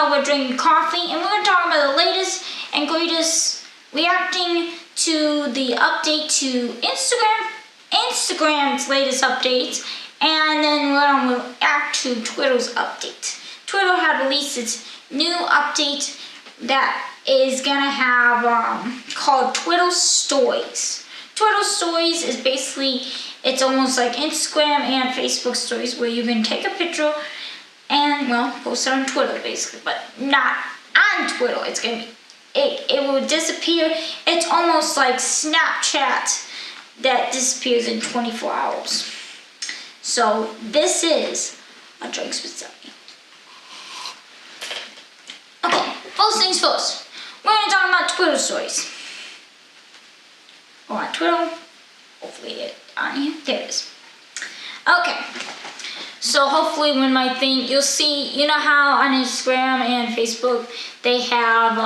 while we're drinking coffee, and we're going to talk about the latest and greatest, reacting to the update to Instagram's latest updates, and then we're going to react to Twitter's update. Twitter had released its new update that is going to have called Twitter Stories. Twitter Stories is basically, it's almost like Instagram and Facebook Stories, where you can take a picture and, well, post it on Twitter basically, but not on Twitter. It's going to be, it will disappear. It's almost like Snapchat that disappears in 24 hours. So this is a Drinks with Stephanie. Okay, first things first. We're going to talk about Twitter Stories. Go on Twitter. Hopefully it's on here. There it is. Okay. So hopefully when my thing, you'll see, you know how on Instagram and Facebook they have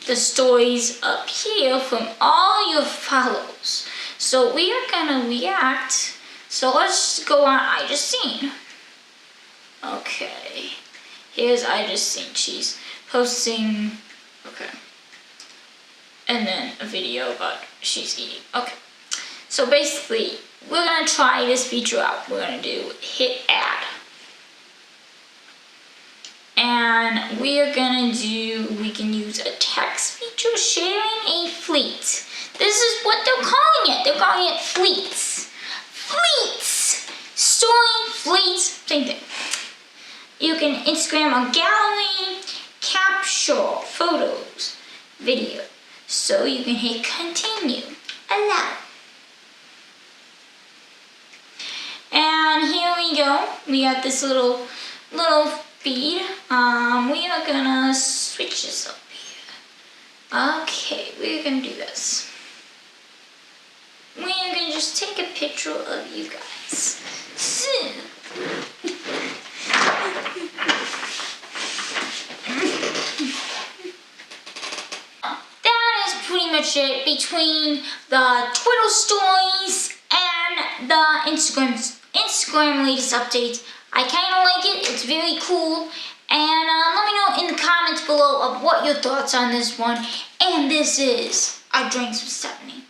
the stories up here from all your follows. So we are gonna react. So let's go on I Just Seen. Okay. Here's I Just Seen. She's posting, okay. And then a video about she's eating. Okay. So basically, we're gonna try this feature out. We're gonna do hit add. And we're gonna do, we can use a text feature, sharing a fleet. This is what they're calling it. They're calling it fleets. Fleets! Story, fleets, same thing. You can Instagram a gallery, capture photos, video. So you can hit continue, allow. And here we go. We got this little feed. We are gonna switch this up here. Okay, we're gonna do this. We're gonna just take a picture of you guys. That is pretty much it between the Twitter stories and the Instagram latest updates. I kind of like it. It's very cool. And let me know in the comments below of what your thoughts on this one. And this is our Drinks with Stephanie.